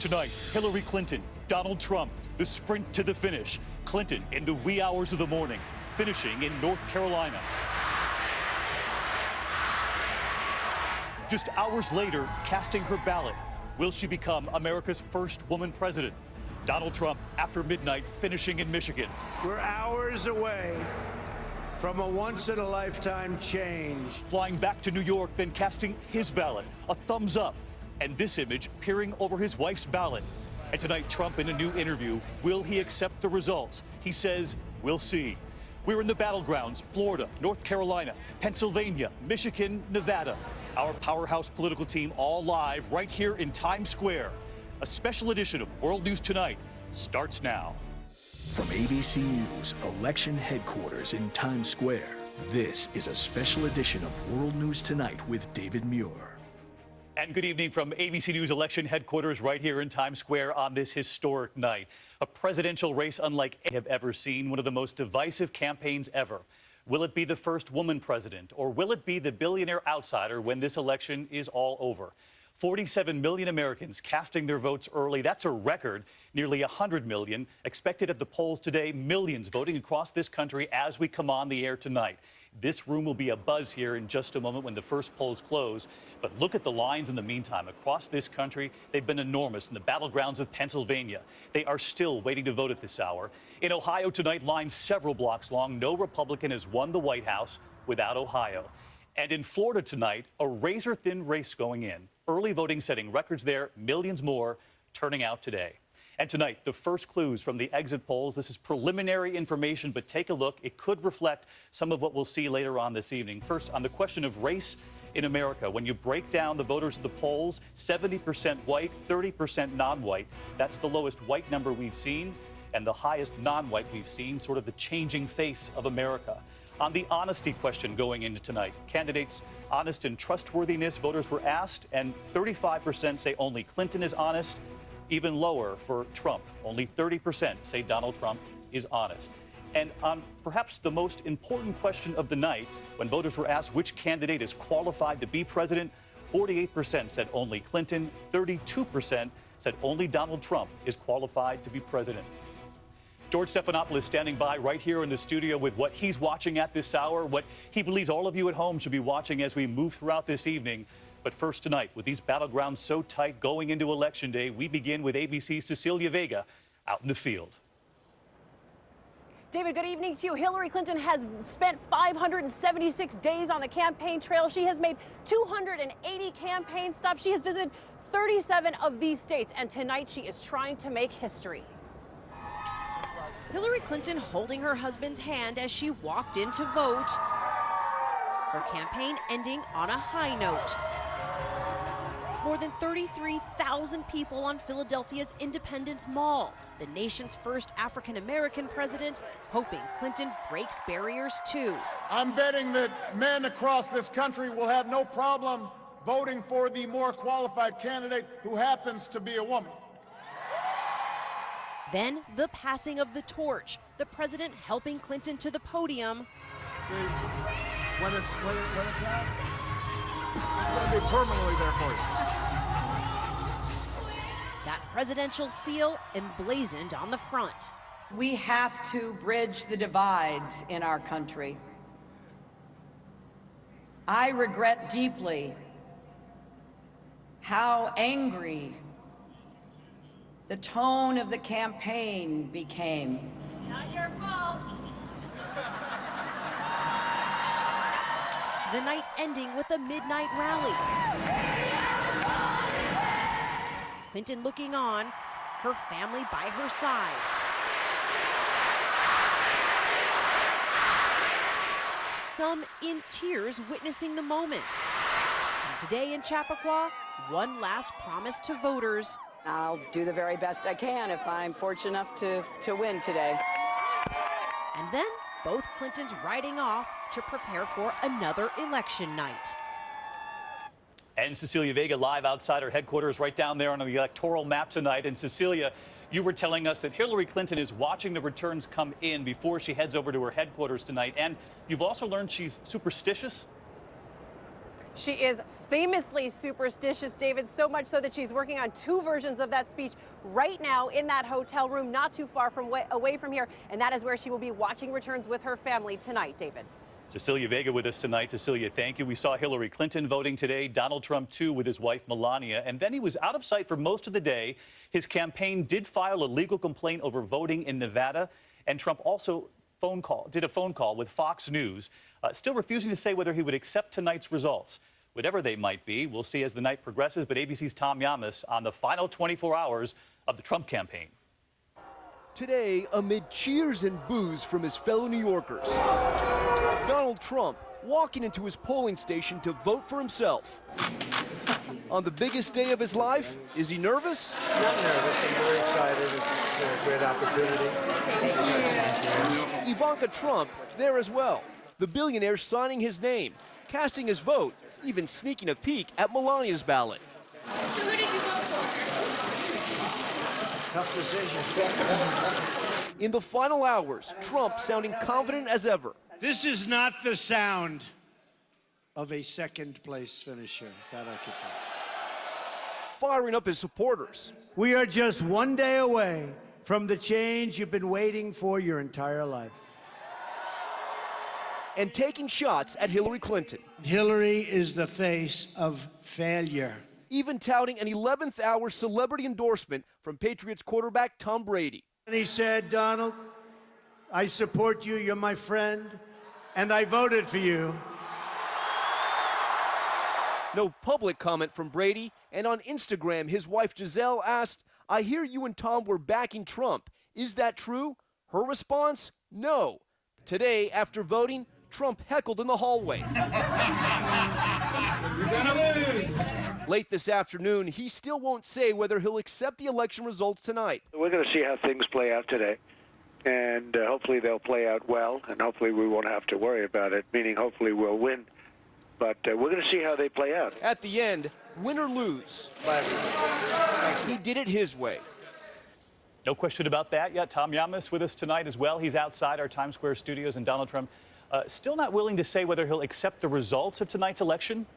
Tonight, Hillary Clinton, Donald Trump, the sprint to the finish. Clinton in the wee hours of the morning, finishing in North Carolina. Just hours later, casting her ballot. Will she become America's first woman president? Donald Trump, after midnight, finishing in Michigan. We're hours away from a once-in-a-lifetime change. Flying back to New York, then casting his ballot, a thumbs up. And this image peering over his wife's ballot. And tonight, Trump in a new interview, will he accept the results? He says, we'll see. We're in the battlegrounds, Florida, North Carolina, Pennsylvania, Michigan, Nevada. Our powerhouse political team all live right here in Times Square. A special edition of World News Tonight starts now. From ABC News election headquarters in Times Square, this is a special edition of World News Tonight with David Muir. And good evening from ABC News election headquarters right here in Times Square on this historic night. A presidential race unlike I have ever seen, one of the most divisive campaigns ever. Will it be the first woman president, or will it be the billionaire outsider when this election is all over? 47 million Americans casting their votes early. That's a record. Nearly 100 million expected at the polls today. Millions voting across this country as we come on the air tonight. This room will be a buzz here in just a moment when the first polls close. But look at the lines in the meantime. Across this country, they've been enormous in the battlegrounds of Pennsylvania. They are still waiting to vote at this hour. In Ohio tonight, lines several blocks long. No Republican has won the White House without Ohio. And in Florida tonight, a razor-thin race going in. Early voting setting records there, millions more turning out today. And tonight, the first clues from the exit polls. This is preliminary information, but take a look. It could reflect some of what we'll see later on this evening. First, on the question of race in America, when you break down the voters of the polls, 70% white, 30% non-white. That's the lowest white number we've seen and the highest non-white we've seen, sort of the changing face of America. On the honesty question going into tonight, candidates' honest and trustworthiness, voters were asked, and 35% say only Clinton is honest. Even lower for Trump. Only 30% say Donald Trump is honest. And on perhaps the most important question of the night, when voters were asked which candidate is qualified to be president, 48% said only Clinton, 32% said only Donald Trump is qualified to be president. George Stephanopoulos standing by right here in the studio with what he's watching at this hour, what he believes all of you at home should be watching as we move throughout this evening. But first tonight, with these battlegrounds so tight going into Election Day, we begin with ABC's Cecilia Vega out in the field. David, good evening to you. Hillary Clinton has spent 576 days on the campaign trail. She has made 280 campaign stops. She has visited 37 of these states, and tonight she is trying to make history. Hillary Clinton holding her husband's hand as she walked in to vote. Her campaign ending on a high note. More than 33,000 people on Philadelphia's Independence Mall. The nation's first African-American president, hoping Clinton breaks barriers too. I'm betting that men across this country will have no problem voting for the more qualified candidate who happens to be a woman. Then the passing of the torch, the president helping Clinton to the podium. See, when it's that, it's going to be permanently there for you. That presidential seal emblazoned on the front. We have to bridge the divides in our country. I regret deeply how angry the tone of the campaign became. Not your fault. The night ending with a midnight rally. Clinton looking on, her family by her side. Some in tears witnessing the moment. And today in Chappaqua, one last promise to voters. I'll do the very best I can if I'm fortunate enough to win today. And then both Clintons riding off to prepare for another election night. And Cecilia Vega live outside her headquarters right down there on the electoral map tonight. And Cecilia, you were telling us that Hillary Clinton is watching the returns come in before she heads over to her headquarters tonight. And you've also learned she's superstitious. She is famously superstitious, David, so much so that she's working on 2 versions of that speech right now in that hotel room not too far away from here, and that is where she will be watching returns with her family tonight, David. Cecilia Vega with us tonight. Cecilia, thank you. We saw Hillary Clinton voting today, Donald Trump too with his wife Melania, and then he was out of sight for most of the day. His campaign did file a legal complaint over voting in Nevada, and Trump also did a phone call with Fox News, still refusing to say whether he would accept tonight's results. Whatever they might be, we'll see as the night progresses, but ABC's Tom Yamas on the final 24 hours of the Trump campaign. Today, amid cheers and boos from his fellow New Yorkers, Donald Trump walking into his polling station to vote for himself. On the biggest day of his life, is he nervous? Not nervous. I'm very excited. It's a great opportunity. Ivanka Trump there as well. The billionaire signing his name, casting his vote, even sneaking a peek at Melania's ballot. So who did you vote for? Tough decision. In the final hours, Trump sounding confident as ever. This is not the sound of a second-place finisher, that I can tell. Firing up his supporters. We are just one day away from the change you've been waiting for your entire life. And taking shots at Hillary Clinton. Hillary is the face of failure. Even touting an 11th hour celebrity endorsement from Patriots quarterback Tom Brady. And he said, Donald, I support you, you're my friend, and I voted for you. No public comment from Brady, and on Instagram, his wife Giselle asked, I hear you and Tom were backing Trump. Is that true? Her response, no. Today, after voting, Trump heckled in the hallway. You're gonna lose. Late this afternoon, he still won't say whether he'll accept the election results tonight. We're going to see how things play out today, and hopefully they'll play out well, and hopefully we won't have to worry about it, meaning hopefully we'll win. But we're going to see how they play out. At the end, win or lose, he did it his way. No question about that yet. Tom Yamas with us tonight as well. He's outside our Times Square studios, and Donald Trump still not willing to say whether he'll accept the results of tonight's election.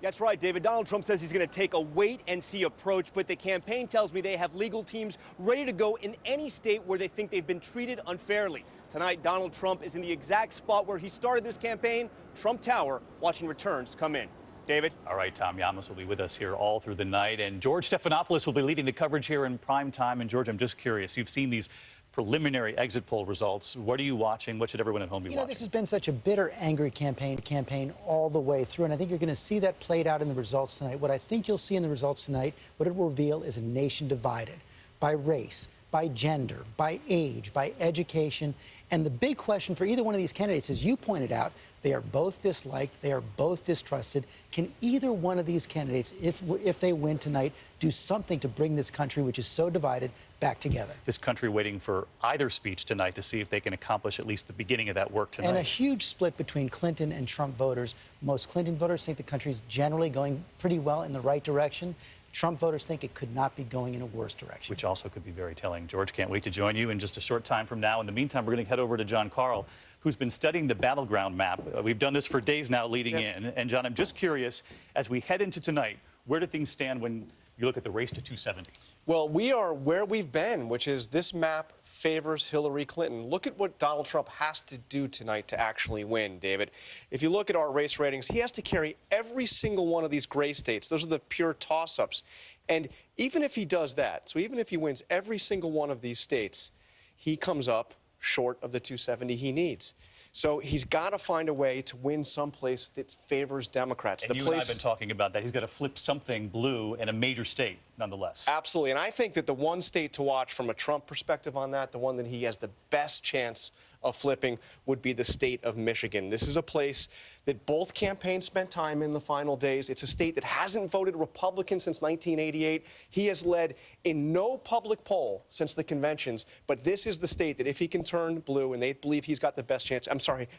That's right, David. Donald Trump says he's going to take a wait-and-see approach, but the campaign tells me they have legal teams ready to go in any state where they think they've been treated unfairly. Tonight, Donald Trump is in the exact spot where he started this campaign, Trump Tower, watching returns come in. David? All right, Tom Yamas will be with us here all through the night, and George Stephanopoulos will be leading the coverage here in prime time. And George, I'm just curious, you've seen these preliminary exit poll results. What are you watching? What should everyone at home be watching? This has been such a bitter, angry campaign all the way through, and I think you're going to see that played out in the results tonight. What I think you'll see in the results tonight, what it will reveal is a nation divided by race, by gender, by age, by education. And the big question for either one of these candidates, as you pointed out, they are both disliked, they are both distrusted. Can either one of these candidates, if they win tonight, do something to bring this country, which is so divided, back together? This country waiting for either speech tonight to see if they can accomplish at least the beginning of that work tonight. And a huge split between Clinton and Trump voters. Most Clinton voters think the country's generally going pretty well in the right direction. Trump voters think it could not be going in a worse direction. Which also could be very telling. George, can't wait to join you in just a short time from now. In the meantime, we're going to head over to John Carl, who's been studying the battleground map. We've done this for days now leading in. And John, I'm just curious, as we head into tonight, where do things stand when you look at the race to 270? Well, we are where we've been, which is this map favors Hillary Clinton. Look at what Donald Trump has to do tonight to actually win, David. If you look at our race ratings, he has to carry every single one of these gray states. Those are the pure toss-ups. And even if he does that, so even if he wins every single one of these states, he comes up short of the 270 he needs. So he's got to find a way to win someplace that favors Democrats. And you and I have been talking about that. He's got to flip something blue in a major state, nonetheless. Absolutely. And I think that the one state to watch from a Trump perspective on that, the one that he has the best chance of flipping, would be the state of Michigan. This is a place that both campaigns spent time in the final days. It's a state that hasn't voted Republican since 1988. He has led in no public poll since the conventions. But this is the state that if he can turn blue, and they believe he's got the best chance,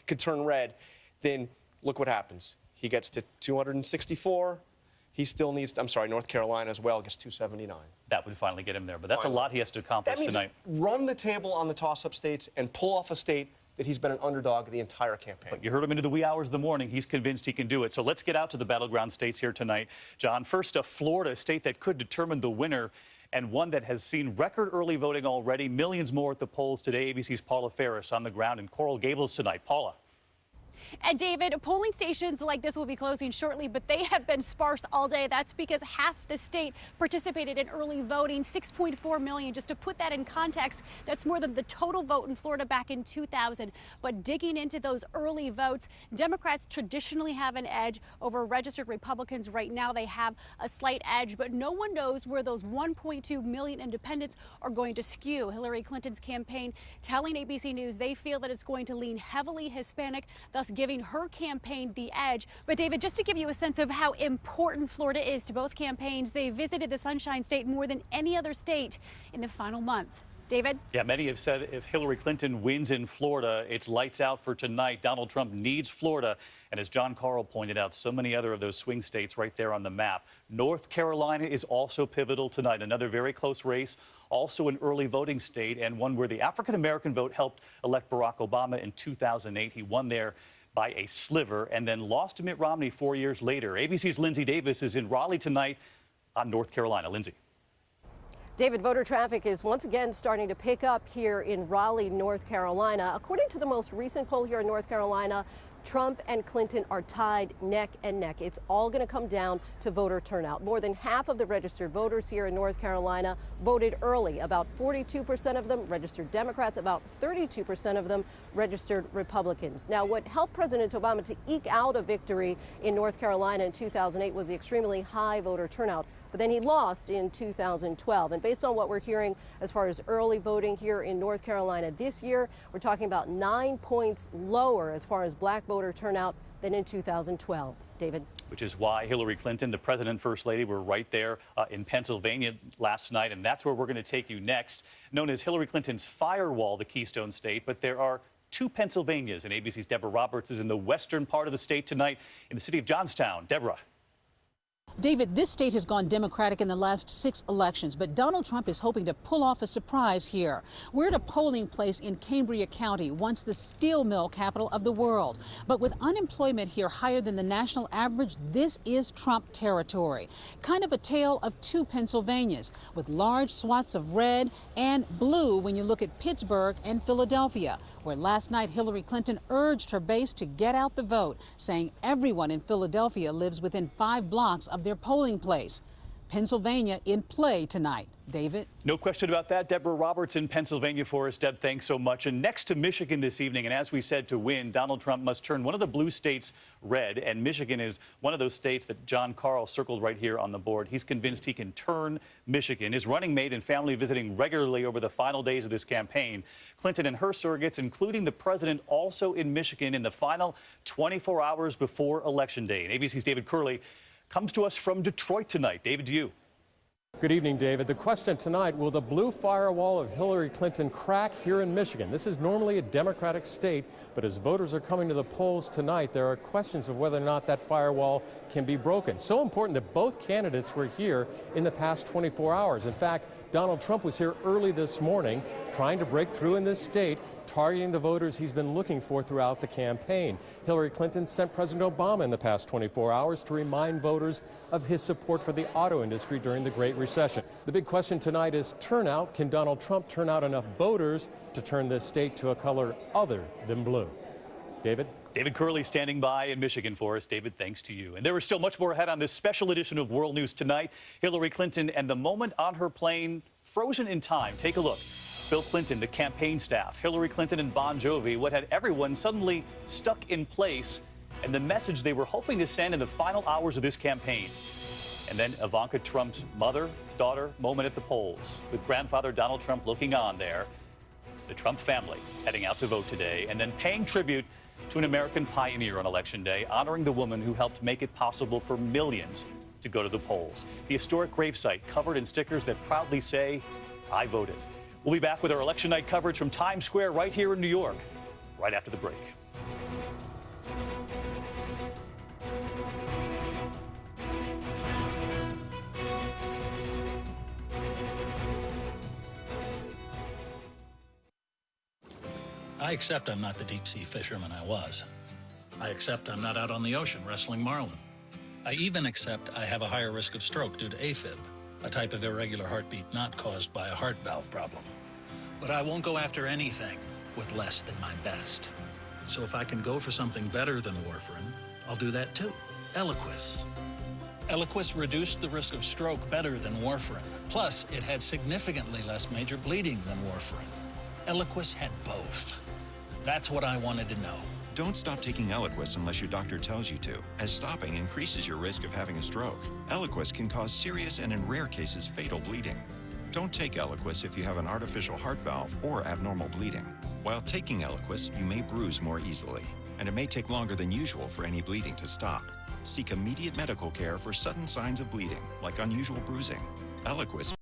could turn red, then look what happens. He gets to 264. He still needs, North Carolina as well gets 279. That would finally get him there, but that's a lot he has to accomplish that means tonight. Run the table on the toss-up states and pull off a state that he's been an underdog the entire campaign. But you heard him into the wee hours of the morning. He's convinced he can do it. So let's get out to the battleground states here tonight. John, first, Florida, a state that could determine the winner and one that has seen record early voting already. Millions more at the polls today. ABC's Paula Ferris on the ground in Coral Gables tonight. Paula. And David, polling stations like this will be closing shortly, but they have been sparse all day. That's because half the state participated in early voting, 6.4 million. Just to put that in context, that's more than the total vote in Florida back in 2000. But digging into those early votes, Democrats traditionally have an edge over registered Republicans. Right now, they have a slight edge, but no one knows where those 1.2 million independents are going to skew. Hillary Clinton's campaign telling ABC News they feel that it's going to lean heavily Hispanic, thus giving her campaign the edge. But David, just to give you a sense of how important Florida is to both campaigns, they visited the Sunshine State more than any other state in the final month. David? Yeah, many have said if Hillary Clinton wins in Florida, it's lights out for tonight. Donald Trump needs Florida. And as John Carl pointed out, so many other of those swing states right there on the map. North Carolina is also pivotal tonight. Another very close race, also an early voting state, and one where the African-American vote helped elect Barack Obama in 2008. He won there by a sliver and then lost to Mitt Romney 4 years later. ABC's Lindsay Davis is in Raleigh tonight on North Carolina. Lindsay. David, voter traffic is once again starting to pick up here in Raleigh, North Carolina. According to the most recent poll here in North Carolina, Trump and Clinton are tied neck and neck. It's all going to come down to voter turnout. More than half of the registered voters here in North Carolina voted early. About 42% of them registered Democrats, about 32% of them registered Republicans. Now, what helped President Obama to eke out a victory in North Carolina in 2008 was the extremely high voter turnout. But then he lost in 2012. And based on what we're hearing as far as early voting here in North Carolina this year, we're talking about 9 points lower as far as black voter turnout than in 2012. David? Which is why Hillary Clinton, the president and first lady, were right there in Pennsylvania last night. And that's where we're going to take you next. Known as Hillary Clinton's firewall, the Keystone State. But there are two Pennsylvanias. And ABC's Deborah Roberts is in the western part of the state tonight in the city of Johnstown. Deborah. David, this state has gone Democratic in the last 6 elections, but Donald Trump is hoping to pull off a surprise here. We're at a polling place in Cambria County, once the steel mill capital of the world. But with unemployment here higher than the national average, this is Trump territory. Kind of a tale of two Pennsylvanias, with large swaths of red and blue when you look at Pittsburgh and Philadelphia, where last night Hillary Clinton urged her base to get out the vote, saying everyone in Philadelphia lives within 5 blocks of their polling place. Pennsylvania in play tonight. David? No question about that. Deborah Roberts in Pennsylvania for us. Deb, thanks so much. And next to Michigan this evening, and as we said, to win, Donald Trump must turn one of the blue states red. And Michigan is one of those states that John Carl circled right here on the board. He's convinced he can turn Michigan. His running mate and family visiting regularly over the final days of this campaign. Clinton and her surrogates, including the president, also in Michigan in the final 24 hours before Election Day. And ABC's David Curley comes to us from Detroit tonight. David, to you. Good evening, David. The question tonight, will the blue firewall of Hillary Clinton crack here in Michigan? This is normally a Democratic state, but as voters are coming to the polls tonight, there are questions of whether or not that firewall can be broken. So important that both candidates were here in the past 24 hours. In fact, Donald Trump was here early this morning trying to break through in this state, targeting the voters he's been looking for throughout the campaign. Hillary Clinton sent President Obama in the past 24 hours to remind voters of his support for the auto industry during the Great Recession. The big question tonight is turnout. Can Donald Trump turn out enough voters to turn this state to a color other than blue? David? David Curley standing by in Michigan for us. David, thanks to you. And there is still much more ahead on this special edition of World News Tonight. Hillary Clinton and the moment on her plane frozen in time. Take a look. Bill Clinton, the campaign staff, Hillary Clinton and Bon Jovi, what had everyone suddenly stuck in place, and the message they were hoping to send in the final hours of this campaign. And then Ivanka Trump's mother-daughter moment at the polls, with grandfather Donald Trump looking on there, the Trump family heading out to vote today, and then paying tribute to an American pioneer on Election Day, honoring the woman who helped make it possible for millions to go to the polls. The historic gravesite covered in stickers that proudly say, "I voted." We'll be back with our election night coverage from Times Square right here in New York, right after the break. I accept I'm not the deep-sea fisherman I was. I accept I'm not out on the ocean wrestling marlin. I even accept I have a higher risk of stroke due to AFib, a type of irregular heartbeat not caused by a heart valve problem. But I won't go after anything with less than my best. So if I can go for something better than warfarin, I'll do that too. Eliquis. Eliquis reduced the risk of stroke better than warfarin. Plus, it had significantly less major bleeding than warfarin. Eliquis had both. That's what I wanted to know. Don't stop taking Eliquis unless your doctor tells you to, as stopping increases your risk of having a stroke. Eliquis can cause serious and, in rare cases, fatal bleeding. Don't take Eliquis if you have an artificial heart valve or abnormal bleeding. While taking Eliquis, you may bruise more easily, and it may take longer than usual for any bleeding to stop. Seek immediate medical care for sudden signs of bleeding, like unusual bruising. Eliquis